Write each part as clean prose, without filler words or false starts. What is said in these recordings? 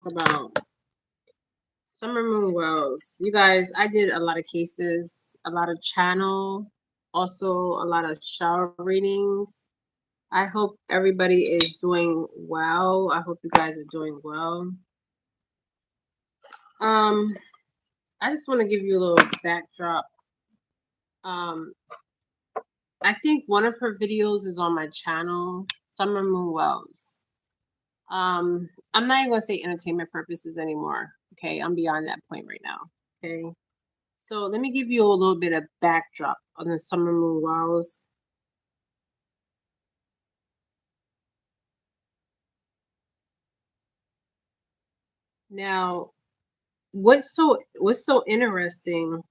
about Summer Moon Wells. You guys, I did a lot of cases, a lot of channel, also a lot of shower readings. I hope everybody is doing well. I hope you guys are doing well. Um, I just want to give you a little backdrop. I think one of her videos is on my channel, Summer Moon Wells. I'm not even gonna say entertainment purposes anymore. Okay, I'm beyond that point right now. Okay. So let me give you a little bit of backdrop on the Summer Moon Wells. Now, what's so interesting?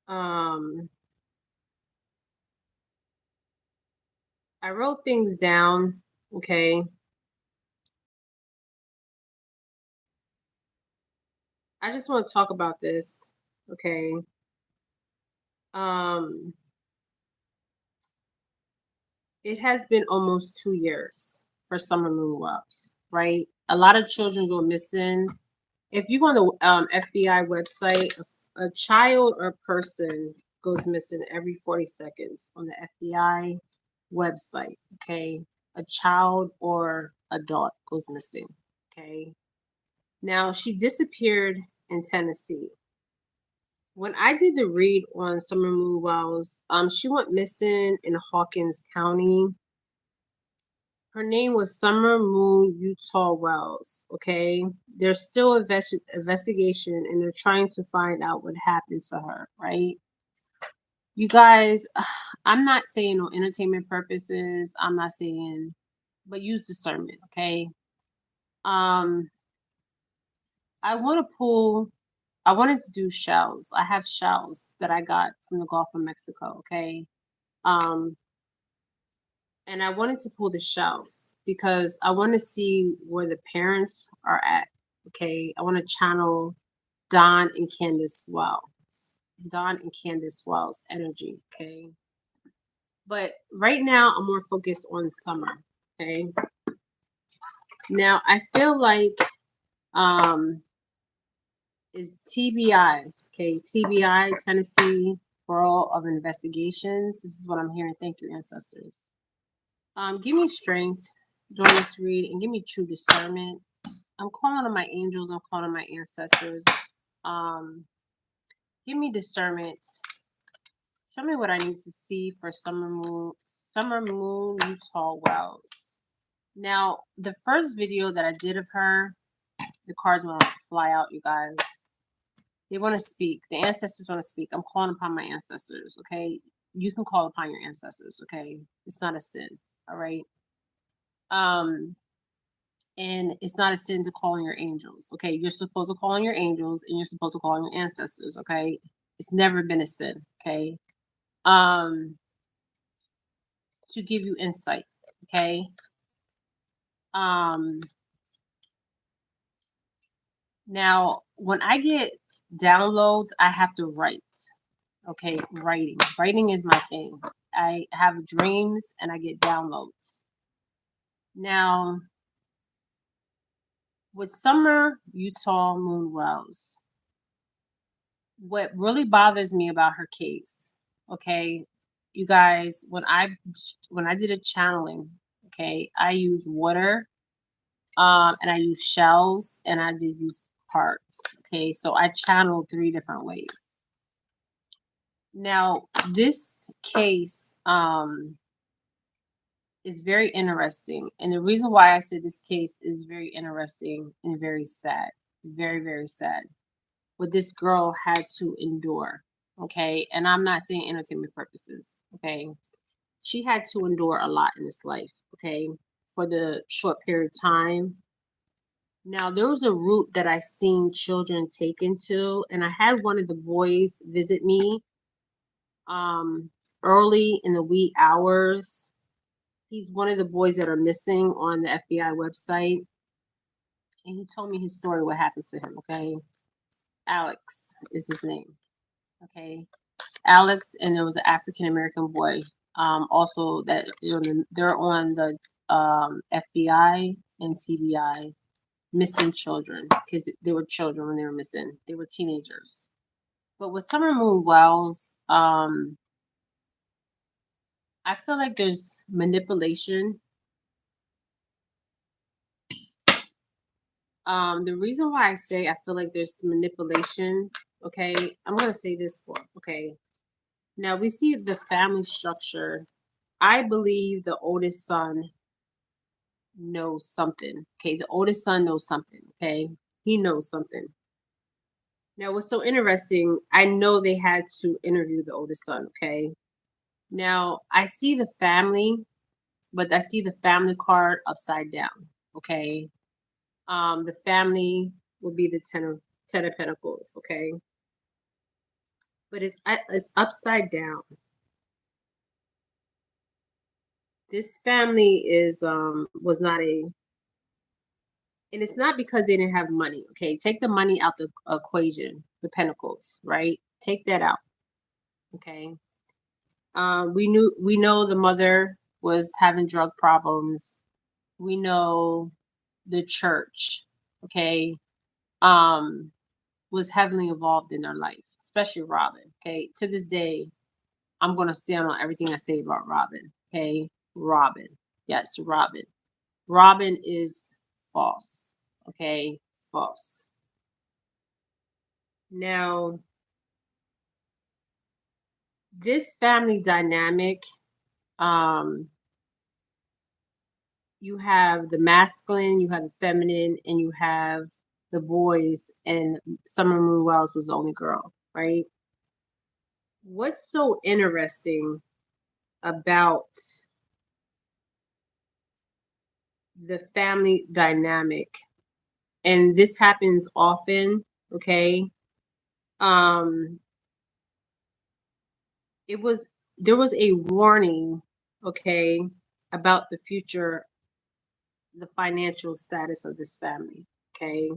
Um, I wrote things down. Okay, I just want to talk about this. Okay. Um, it has been almost 2 years for Summer Moon Wells, right? A lot of children go missing. If you go on the FBI website, a child or person goes missing every 40 seconds on the FBI website. Okay. A child or adult goes missing. Okay. Now, she disappeared in Tennessee. When I did the read on Summer Moon Wells, she went missing in Hawkins County. Her name was Summer Moon Utah Wells. Okay, there's still investigation, and they're trying to find out what happened to her. Right, you guys. I'm not saying no entertainment purposes. I'm not saying, but use discernment. Okay. Um, I want to pull. I wanted to do shells. I have shells that I got from the Gulf of Mexico. Okay. Um, and I wanted to pull the shells because I want to see where the parents are at. Okay, I want to channel Don and Candace Wells, Don and Candace Wells energy. Okay, but right now I'm more focused on Summer. Okay, now I feel like um is TBI. Okay, TBI, Tennessee Bureau of Investigations. This is what I'm hearing. Thank you, ancestors. Give me strength during this read and give me true discernment. I'm calling on my angels. I'm calling on my ancestors. Um, give me discernment. Show me what I need to see for Summer Moon Utah Wells. Now, the first video that I did of her, the cards want to fly out, you guys. They want to speak. The ancestors want to speak. I'm calling upon my ancestors, okay? You can call upon your ancestors, okay? It's not a sin, all right? And it's not a sin to call on your angels. Okay, you're supposed to call on your angels and you're supposed to call on your ancestors. Okay, it's never been a sin. Okay, um, to give you insight. Okay, um, now when I get downloads, I have to write. Okay, writing is my thing. I have dreams and I get downloads. Now, with Summer Utah Moon Wells, what really bothers me about her case, okay, you guys, when I did a channeling, okay, I use water, and I use shells, and I did use hearts. Okay, so I channeled 3 different ways. Now, this case is very interesting, and the reason why I said this case is very interesting and very sad, very, very sad, what this girl had to endure. Okay. And I'm not saying entertainment purposes. Okay. She had to endure a lot in this life. Okay. For the short period of time. Now, there was a route that I seen children take into, and I had one of the boys visit me um, early in the wee hours. He's one of the boys that are missing on the FBI website. And he told me his story, what happened to him. Okay. Alex is his name. Okay. Alex, and there was an African American boy. Also, that they're on the FBI and TBI. missing children because they were children when they were missing. They were teenagers. But with Summer Moon Wells, I feel like there's manipulation. The reason why I say I feel like there's manipulation, okay, I'm gonna say this for okay. Now we see the family structure. I believe the oldest son knows something. Okay, the oldest son knows something. Okay, he knows something. Now, what's so interesting, I know they had to interview the oldest son. Okay, now I see the family, but I see the family card upside down. Okay, the family will be the ten of pentacles. Okay, but it's upside down. This family is was not a, and it's not because they didn't have money. Okay, take the money out the equation, the pentacles, right? Take that out. Okay. We know the mother was having drug problems. We know the church, okay, was heavily involved in their life, especially Robin. Okay. To this day, I'm gonna stand on everything I say about Robin. Okay. Robin. Yes, Robin. Robin is false. Okay, false. Now, this family dynamic, um, you have the masculine, you have the feminine, and you have the boys, and Summer Moon Wells was the only girl, right? What's so interesting about the family dynamic, and this happens often, okay? Um, it was there was a warning, okay, about the future, the financial status of this family, okay?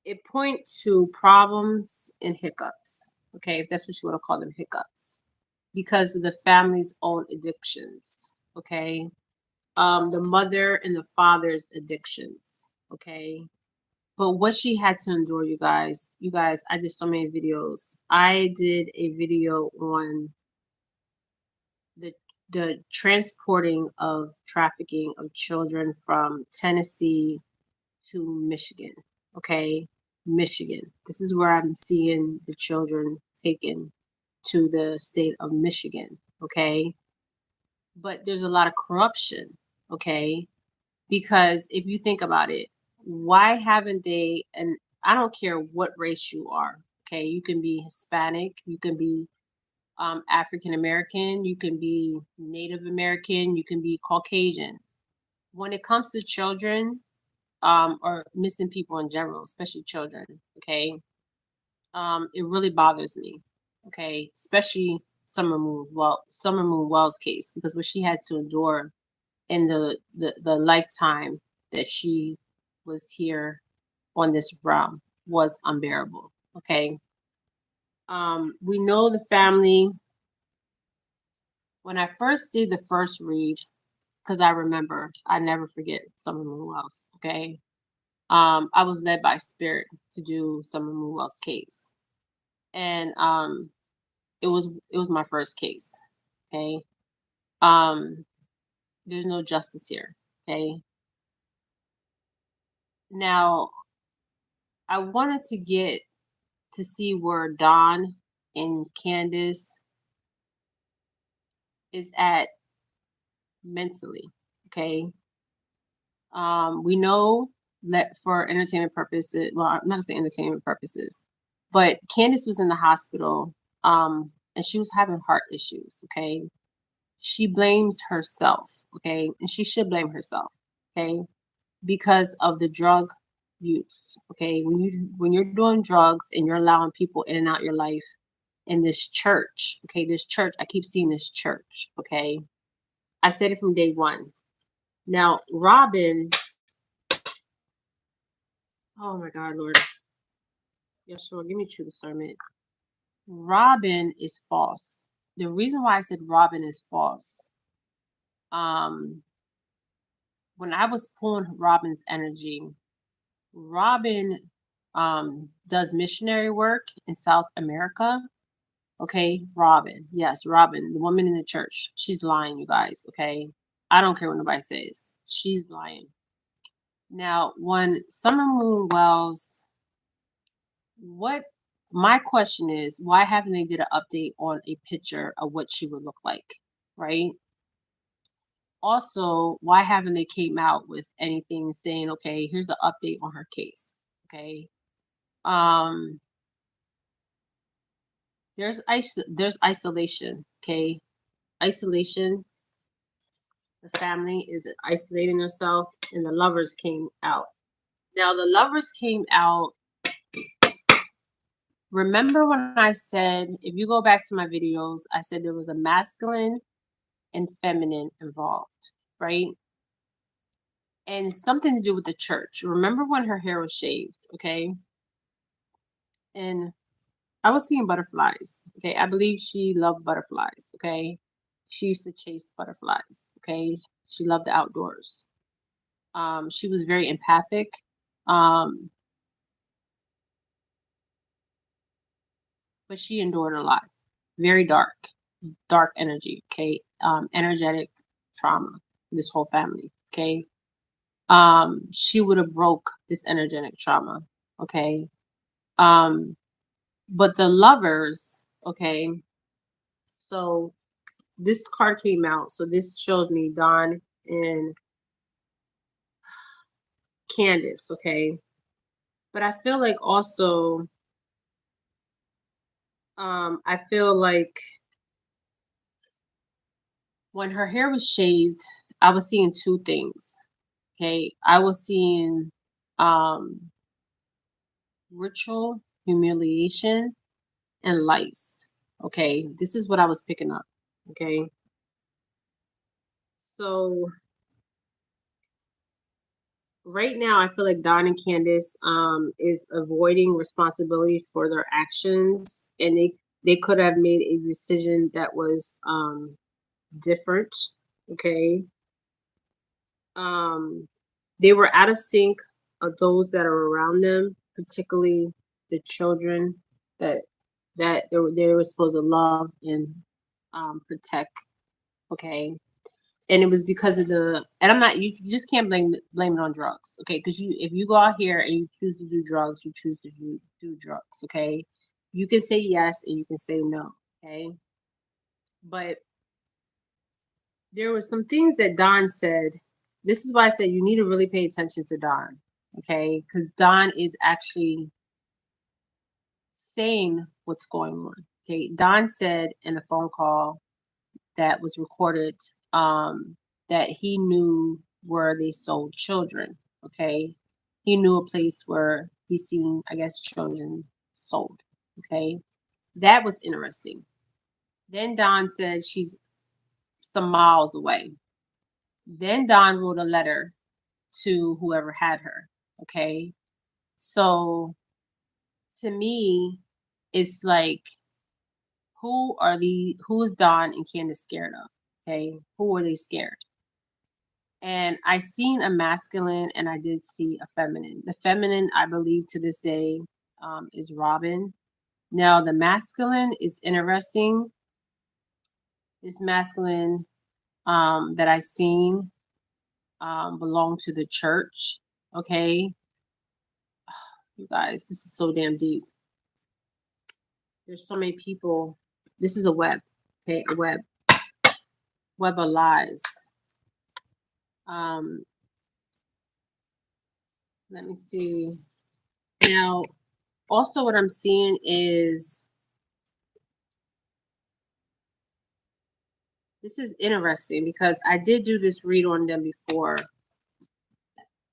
It points to problems and hiccups, okay, if that's what you want to call them, hiccups, because of the family's own addictions, okay? The mother and the father's addictions, okay? But what she had to endure, you guys, I did so many videos. I did a video on the transporting of trafficking of children from Tennessee to Michigan. Okay, Michigan. This is where I'm seeing the children taken to the state of Michigan. Okay, but there's a lot of corruption. Okay, because if you think about it, why haven't they? And I don't care what race you are. Okay, you can be Hispanic, you can be African American, you can be Native American, you can be Caucasian. When it comes to children, or missing people in general, especially children, okay, it really bothers me, okay, especially Summer Moon Wells case, because what she had to endure in the lifetime that she was here on this realm was unbearable, okay. We know the family. When I first did the first read, because I remember, I never forget Summer Moon Wells, okay. I was led by spirit to do Summer Moon Wells case, and it was my first case. Okay, there's no justice here. Okay, now I wanted to get to see where Don and Candace is at mentally. Okay, we know that for entertainment purposes, well, I'm not gonna say entertainment purposes, but Candace was in the hospital, and she was having heart issues. Okay, she blames herself. Okay, and she should blame herself. Okay, because of the drug use. Okay, when you're doing drugs and you're allowing people in and out your life in this church. Okay, this church, I keep seeing this church. Okay, I said it from day one. Now, Robin, oh my God, Lord. Yeah, sure. Give me true discernment. Robin is false. The reason why I said Robin is false, um, when I was pulling Robin's energy, Robin does missionary work in South America. Okay, Robin. Yes, Robin, the woman in the church. She's lying, you guys. Okay. I don't care what nobody says. She's lying. Now, when Summer Moon Wells, what my question is, why haven't they did an update on a picture of what she would look like? Right? Also, why haven't they came out with anything saying, okay, here's an update on her case? Okay. Um, there's isolation, okay? Isolation. The family is isolating herself, and the lovers came out. Now the lovers came out. Remember when I said, if you go back to my videos, I said there was a masculine and feminine involved, right? And something to do with the church. Remember when her hair was shaved, okay? And I was seeing butterflies, okay? I believe she loved butterflies, okay? She used to chase butterflies, okay? She loved the outdoors. She was very empathic. Um, but she endured a lot. Very dark energy, okay? Energetic trauma, this whole family, okay? She would have broke this energetic trauma, okay? Um, but the lovers, okay, so this card came out. So this shows me Dawn and Candace, okay? But I feel like also, I feel like when her hair was shaved, I was seeing two things. Okay. I was seeing um ritual, humiliation, and lice. Okay. This is what I was picking up. Okay. So right now I feel like Don and Candace is avoiding responsibility for their actions, and they could have made a decision that was different. Okay. Um they were out of sync of those that are around them, particularly the children that they were supposed to love and protect. Okay. And it was because of the, and I'm not, you just can't blame it on drugs. Okay. Because if you go out here and you choose to do drugs, you choose to do drugs. Okay. You can say yes and you can say no. Okay. But there were some things that Don said. This is why I said you need to really pay attention to Don. Okay. Because Don is actually saying what's going on. Okay. Don said in a phone call that was recorded that he knew where they sold children. Okay. He knew a place where he seen, I guess, children sold. Okay. That was interesting. Then Don said she's some miles away. Then Don wrote a letter to whoever had her. Okay. So to me, it's like, who is Don and Candace scared of? Okay. Who are they scared? And I seen a masculine and I did see a feminine. The feminine, I believe to this day, is Robin. Now the masculine is interesting. This masculine that I seen belonged to the church. Okay. You guys, this is so damn deep. There's so many people. This is a web. Okay, a web. Web of lies. Um, let me see. Now, also what I'm seeing is, this is interesting because I did do this read on them before.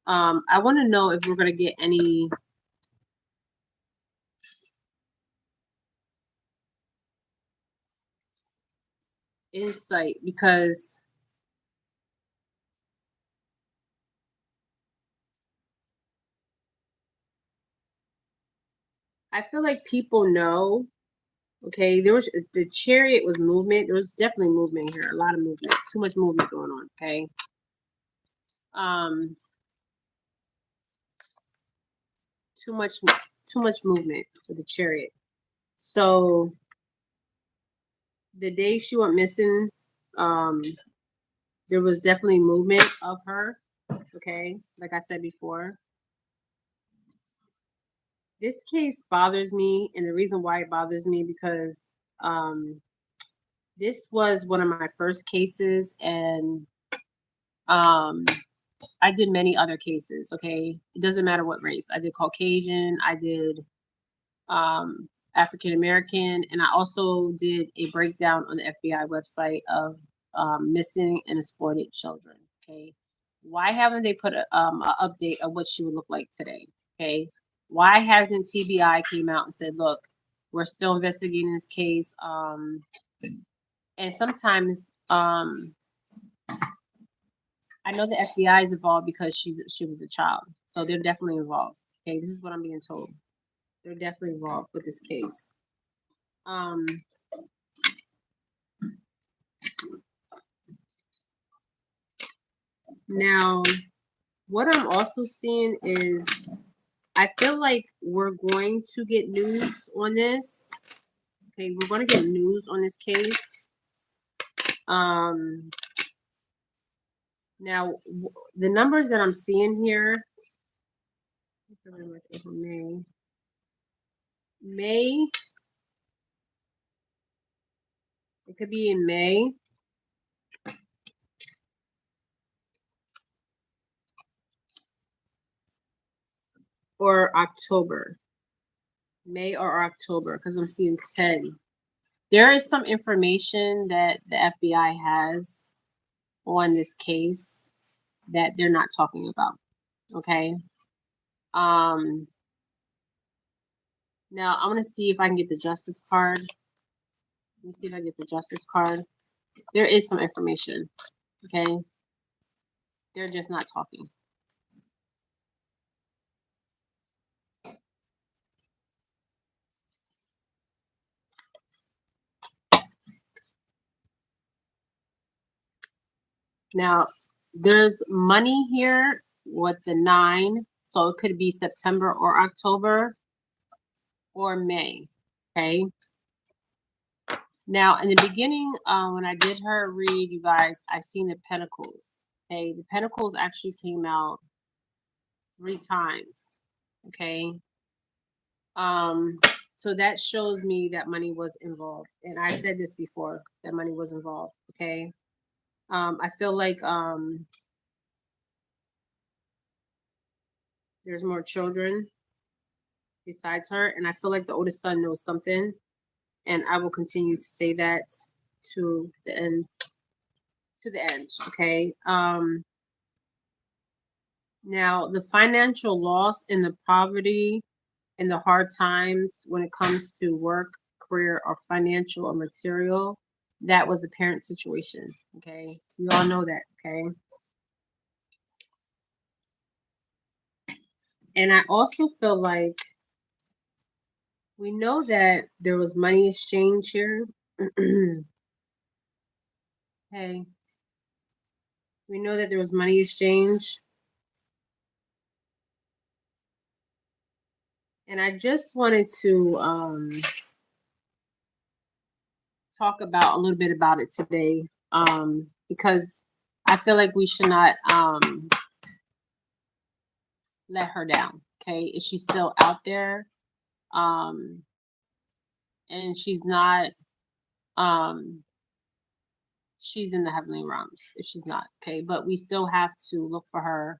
I want to know if we're going to get any insight, because I feel like people know. Okay, there was the chariot was movement. There was definitely movement here, a lot of movement, too much movement going on. Okay, too much movement for the Chariot. So the day she went missing, there was definitely movement of her. Okay, like I said before. This case bothers me, and the reason why it bothers me because this was one of my first cases, and I did many other cases. Okay, it doesn't matter what race. I did Caucasian, I did African American, and I also did a breakdown on the FBI website of missing and exploited children. Okay, why haven't they put a update of what she would look like today? Okay, why hasn't TBI came out and said, "Look, we're still investigating this case"? And sometimes I know the FBI is involved because she was a child, so they're definitely involved. Okay, this is what I'm being told. They're definitely involved with this case. Now, what I'm also seeing is I feel like we're going to get news on this. Okay, we're going to get news on this case. Now, the numbers that I'm seeing here, May, it could be in May. Or October. May or October, because I'm seeing 10. There is some information that the FBI has on this case that they're not talking about. Okay. Now I'm gonna see if I can get the justice card. Let me see if I get the justice card. There is some information. Okay. They're just not talking. Now there's money here with the 9, so it could be September or October or May. Okay. Now, in the beginning, when I did her read, you guys, I seen the Pentacles. Okay, the Pentacles actually came out 3 times. Okay, so that shows me that money was involved, and I said this before that money was involved. Okay, I feel like there's more children besides her, and I feel like the oldest son knows something, and I will continue to say that to the end. To the end. Okay. Now, the financial loss and the poverty and the hard times when it comes to work, career, or financial or material, that was a parent situation. Okay. We all know that. Okay. And I also feel like we know that there was money exchange here. Okay. We know that there was money exchange. And I just wanted to talk about a little bit about it today, because I feel like we should not let her down. Okay, if she's still out there, and she's not, she's in the heavenly realms. If she's not, okay, but we still have to look for her,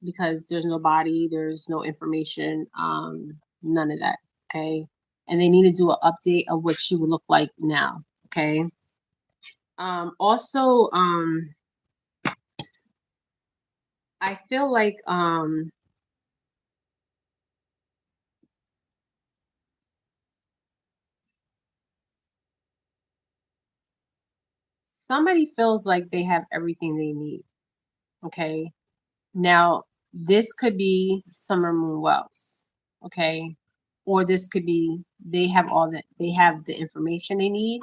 because there's no body, there's no information, none of that. Okay, and they need to do an update of what she would look like now. Okay. Also, I feel like somebody feels like they have everything they need. Okay. Now, this could be Summer Moon Wells. Okay. Or this could be they have the information they need.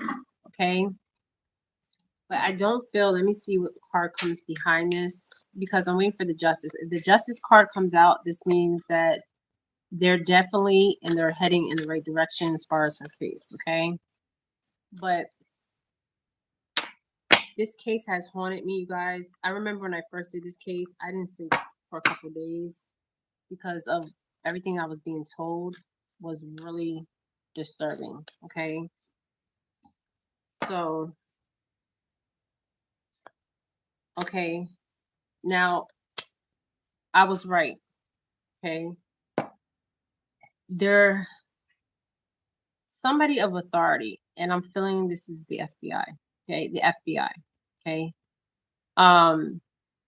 Okay. But I don't feel, let me see what card comes behind this. because I'm waiting for the justice. If the justice card comes out, this means that they're definitely and they're heading in the right direction as far as her case, okay? But this case has haunted me, you guys. I remember when I first did this case, I didn't sleep for a couple of days because of everything I was being told was really disturbing, okay? So, okay, now I was right, okay? They're somebody of authority, and I'm feeling this is the FBI, okay? The FBI, okay?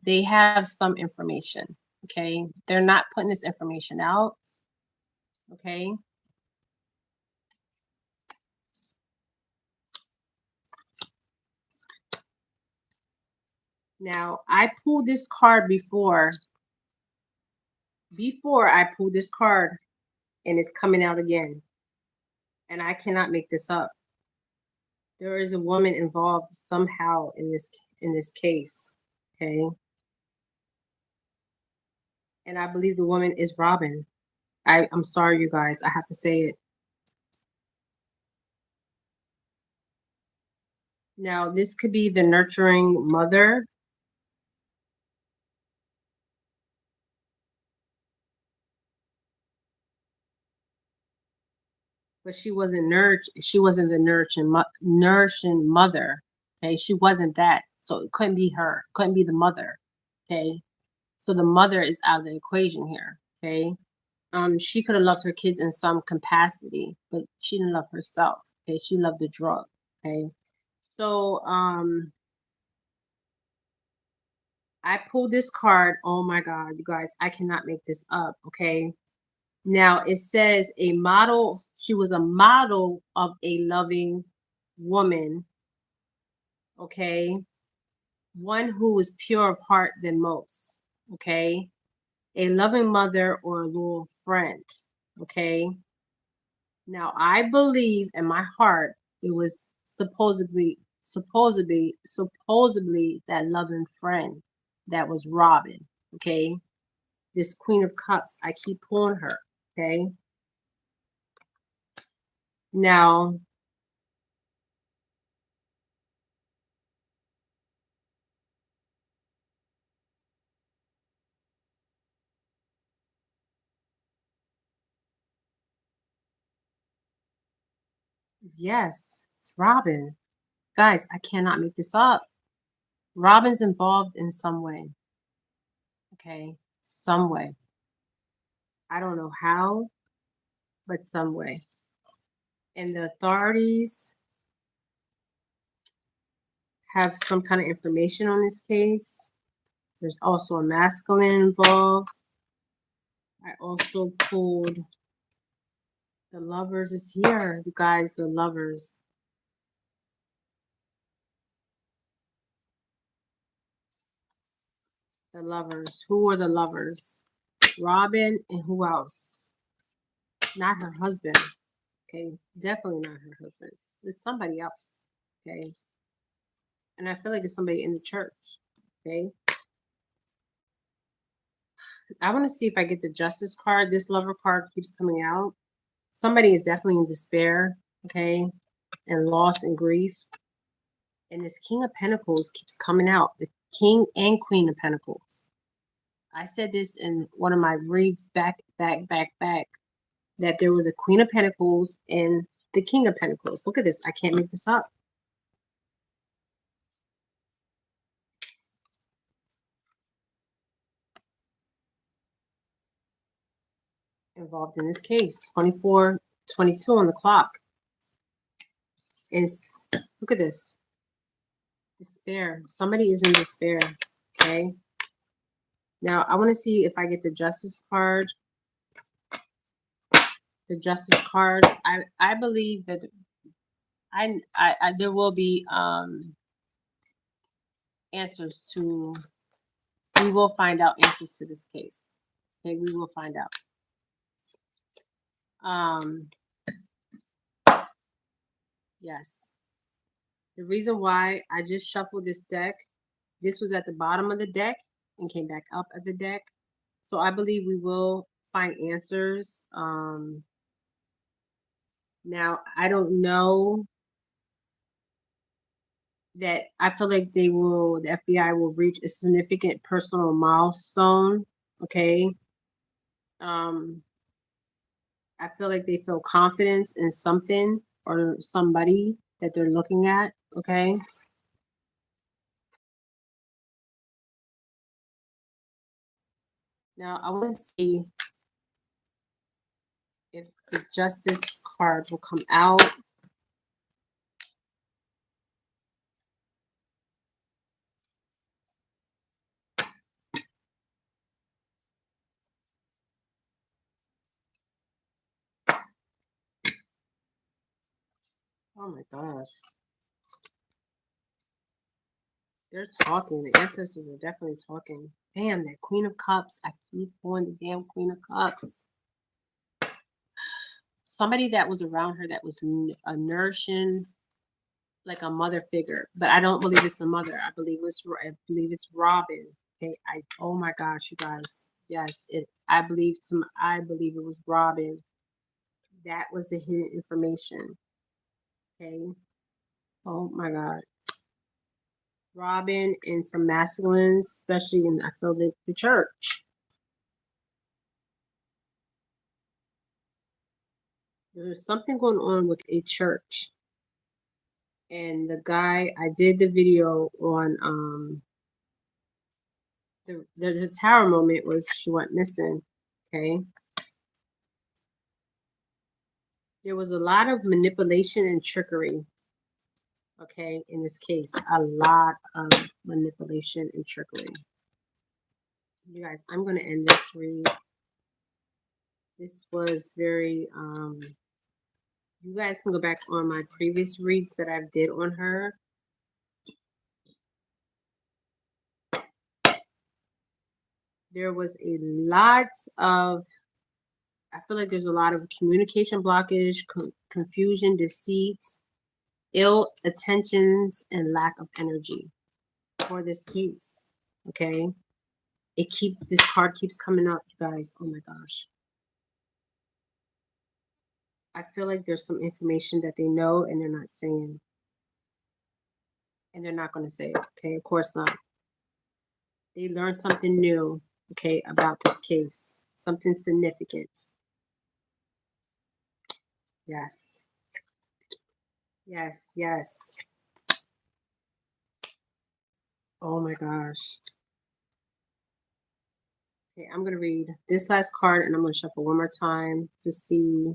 They have some information, okay? They're not putting this information out, okay? Now, I pulled this card before I pulled this card, and it's coming out again. And I cannot make this up. There is a woman involved somehow in this case, okay? And I believe the woman is Robin. I'm sorry, you guys. I have to say it. Now, this could be the nurturing mother. But she wasn't the nourishing mother. Okay, she wasn't that. So it couldn't be her. Couldn't be the mother. Okay. So the mother is out of the equation here. Okay. She could have loved her kids in some capacity, but she didn't love herself. Okay, she loved the drug. Okay. So I pulled this card. Oh my God, you guys, I cannot make this up. Okay. Now it says a model, she was a model of a loving woman, okay? One who was pure of heart than most, okay? A loving mother or a loyal friend, okay? Now I believe in my heart it was supposedly that loving friend that was Robin, okay? This Queen of Cups, I keep pulling her, okay? Now, yes, Robin. Guys, I cannot make this up. Robin's involved in some way. Okay? Some way. I don't know how, but some way. And the authorities have some kind of information on this case. There's also a masculine involved. I also pulled the lovers is here, you guys, the lovers. The lovers. Who are the lovers? Robin and who else? Not her husband. Okay, definitely not her husband. It's somebody else. Okay, and I feel like it's somebody in the church. Okay, I want to see if I get the justice card. This lover card keeps coming out. Somebody is definitely in despair. Okay, and loss and grief. And this King of Pentacles keeps coming out. The King and Queen of Pentacles. I said this in one of my reads back, that there was a Queen of Pentacles and the King of Pentacles. Look at this. I can't make this up. Involved in this case. 24:22 on the clock. Is look at this. Despair. Somebody is in despair. Okay. Now I want to see if I get the justice card. The justice card. I believe that I there will be answers to. We will find out answers to this case. Okay, we will find out. Yes. The reason why I just shuffled this deck, this was at the bottom of the deck, and came back up at the deck. So I believe we will find answers. Now I don't know that I feel like the FBI will reach a significant personal milestone. Okay. I feel like they feel confidence in something or somebody that they're looking at. Okay. Now I want to see if the justice card will come out. Oh my gosh. They're talking. The ancestors are definitely talking. Damn, that Queen of Cups. I keep pulling the damn Queen of Cups. Somebody that was around her that was a nourishing, like a mother figure. But I don't believe it's the mother. I believe it's Robin. Okay. Oh my gosh, you guys. Yes, I believe it was Robin. That was the hidden information. Okay. Oh my God. Robin and some masculines, especially in I feel the church. There's something going on with a church. And the guy, I did the video on there's a tower moment was she went missing. Okay. There was a lot of manipulation and trickery. Okay, in this case, a lot of manipulation and trickery. You guys, I'm gonna end this read. This was very you guys can go back on my previous reads that I did on her. There was a lot of, I feel like there's a lot of communication blockage, confusion, deceit, ill attentions, and lack of energy for this case. Okay. This card keeps coming up, you guys. Oh my gosh. I feel like there's some information that they know and they're not saying. And they're not going to say it. Okay. Of course not. They learned something new. Okay. About this case. Something significant. Yes. Yes. Yes. Oh my gosh. Okay, I'm going to read this last card and I'm going to shuffle one more time to see.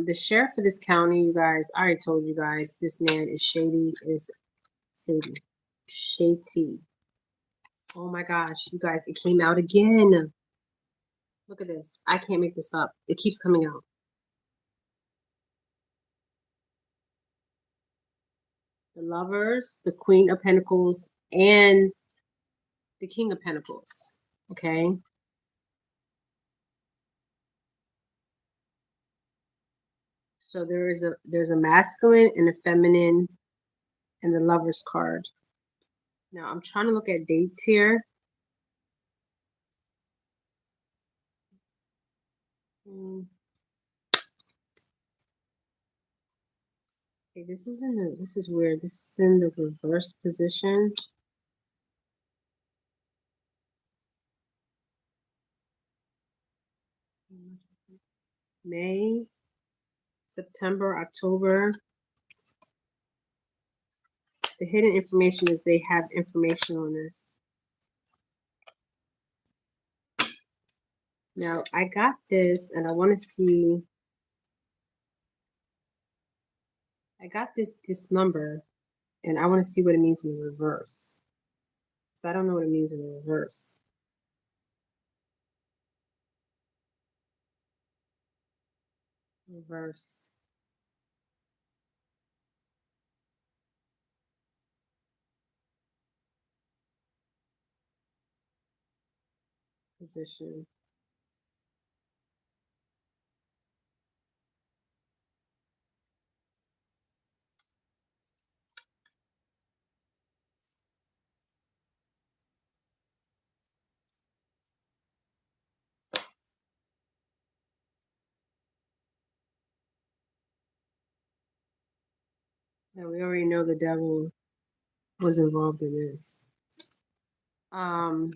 The sheriff of this county, you guys, I already told you guys, this man is shady, shady. Oh my gosh, you guys, it came out again. Look at this. I can't make this up. It keeps coming out. The Lovers, the Queen of Pentacles, and the King of Pentacles. Okay. So there's a masculine and a feminine and the Lovers card. Now I'm trying to look at dates here. Okay, this is weird. This is in the reverse position. May, September, October. The hidden information is they have information on this. Now, I got this and I want to see. I got this number and I want to see what it means in the reverse. Because I don't know what it means in the reverse. Reverse. Position. Yeah, we already know the devil was involved in this. I'm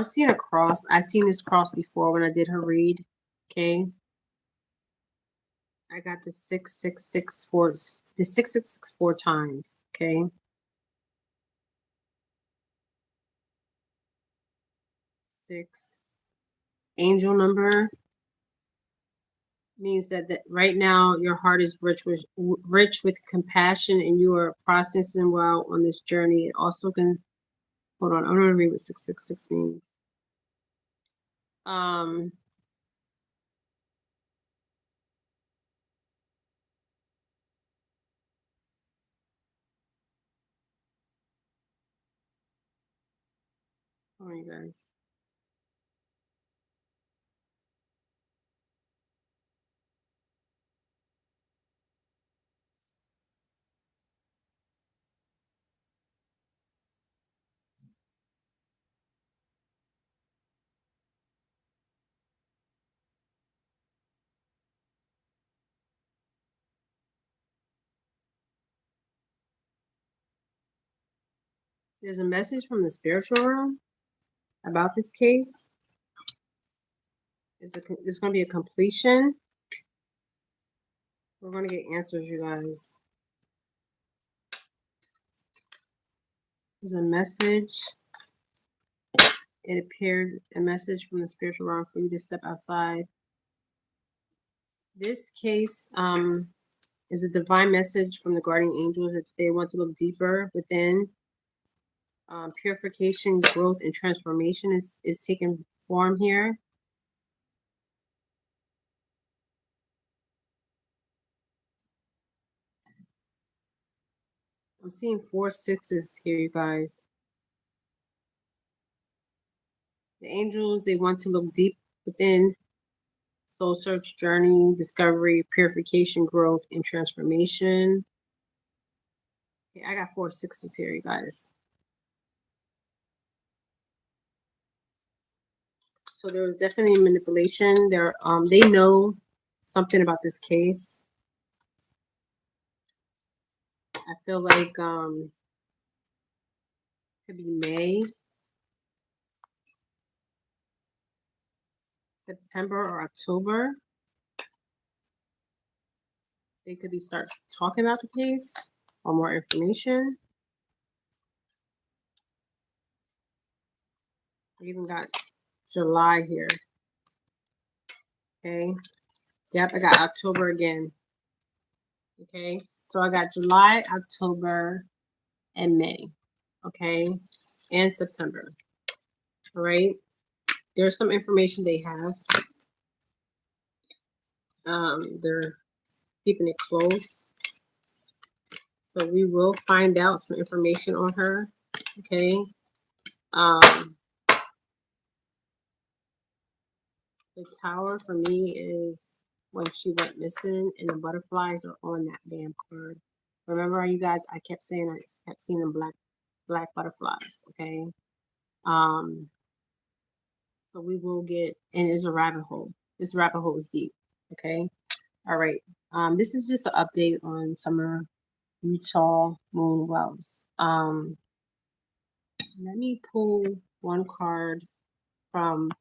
seeing a cross. I've seen this cross before when I did her read. Okay. I got the 6664, the 6664 times. Okay. 6. Angel number means that right now your heart is rich with compassion and you are processing well on this journey. It also can, hold on, I'm going to read what 666 means. Um, hold on, you guys. There's a message from the spiritual realm about this case. There's going to be a completion. We're going to get answers, you guys. There's a message. It appears a message from the spiritual realm for you to step outside. This case is a divine message from the guardian angels that they want to look deeper within. Purification, growth, and transformation is taking form here. I'm seeing 4 6s here, you guys. The angels, they want to look deep within. Soul search, journey, discovery, purification, growth, and transformation. Okay, I got 4 6s here, you guys. So there was definitely manipulation. They know something about this case. I feel like could be May, September, or October. They could be start talking about the case or more information. We even got July here. Okay. Yep, I got October again. Okay. So I got July, October, and May. Okay. And September. All right. There's some information they have. They're keeping it close. So we will find out some information on her. Okay. The tower for me is when she went missing and the butterflies are on that damn card. Remember you guys, I kept saying I kept seeing them black butterflies, okay? So we will get, and it's a rabbit hole. This rabbit hole is deep, okay? All right. This is just an update on Summer Utah Moon Wells. Let me pull one card from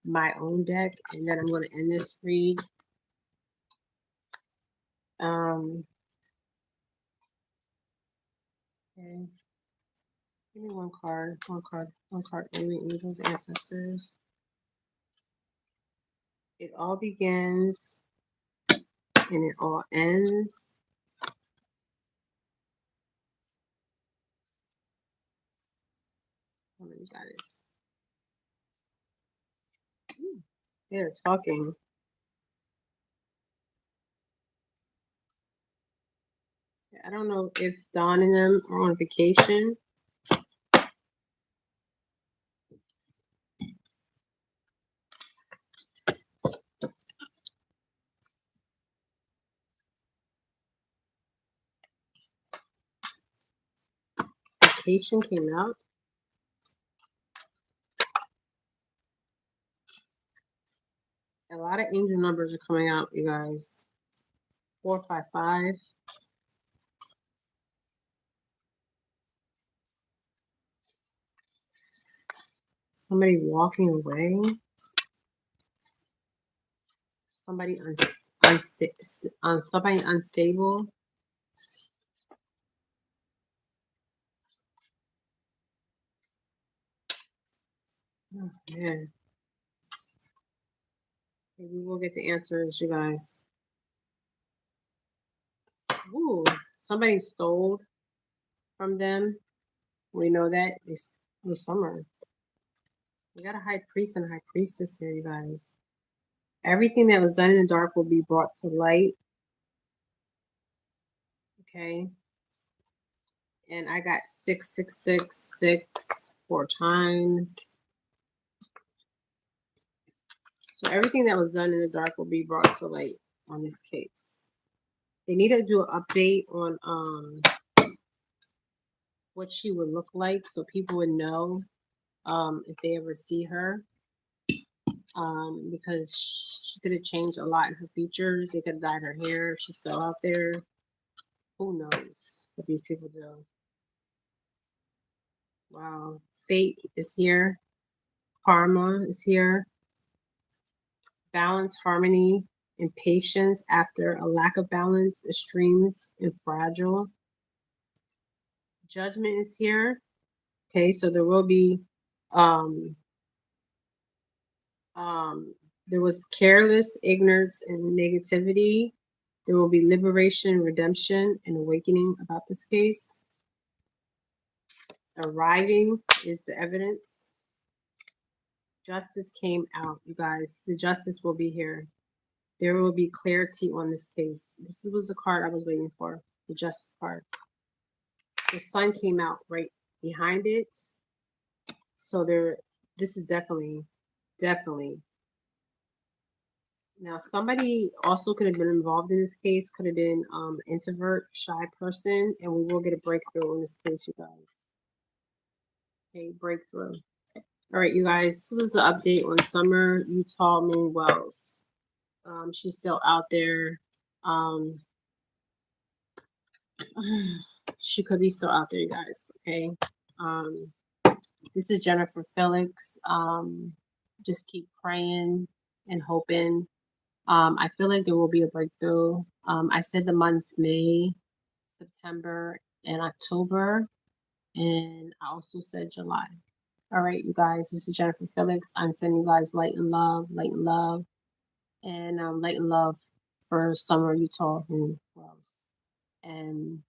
my own deck, and then I'm going to end this read. Okay. Give me one card, only angels, ancestors. It all begins and it all ends. How many guys? They're talking. I don't know if Dawn and them are on vacation. Vacation came out. A lot of angel numbers are coming out, you guys. 455. Somebody walking away. Somebody somebody unstable. Oh, man. Maybe we'll get the answers, you guys. Ooh, somebody stole from them. We know that it's the summer. We got a high priest and a high priestess here, you guys. Everything that was done in the dark will be brought to light. Okay. And I got 6666 4 times. So everything that was done in the dark will be brought to light on this case. They need to do an update on what she would look like so people would know if they ever see her. Because she could have changed a lot in her features. They could have dyed her hair if she's still out there. Who knows what these people do? Wow. Fate is here. Karma is here. Balance, harmony, and patience after a lack of balance, extremes, and fragile. Judgment is here. Okay, so there will be there was careless, ignorance, and negativity. There will be liberation, redemption, and awakening about this case. Arriving is the evidence. Justice came out, you guys. The justice will be here. There will be clarity on this case. This was the card I was waiting for, the justice card. The sun came out right behind it. So this is definitely. Now, somebody also could have been involved in this case, could have been introvert, shy person, and we will get a breakthrough in this case, you guys. Okay, breakthrough. All right, you guys, this was an update on Summer Utah Moon Wells. She's still out there. She could be still out there, you guys, okay? This is Jennifer Felix. Just keep praying and hoping. I feel like there will be a breakthrough. I said the months May, September, and October, and I also said July. All right, you guys, this is Jennifer Felix. I'm sending you guys light and love, and light and love for Summer Utah Moon Wells. And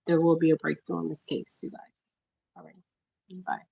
there will be a breakthrough in this case, you guys. All right, bye.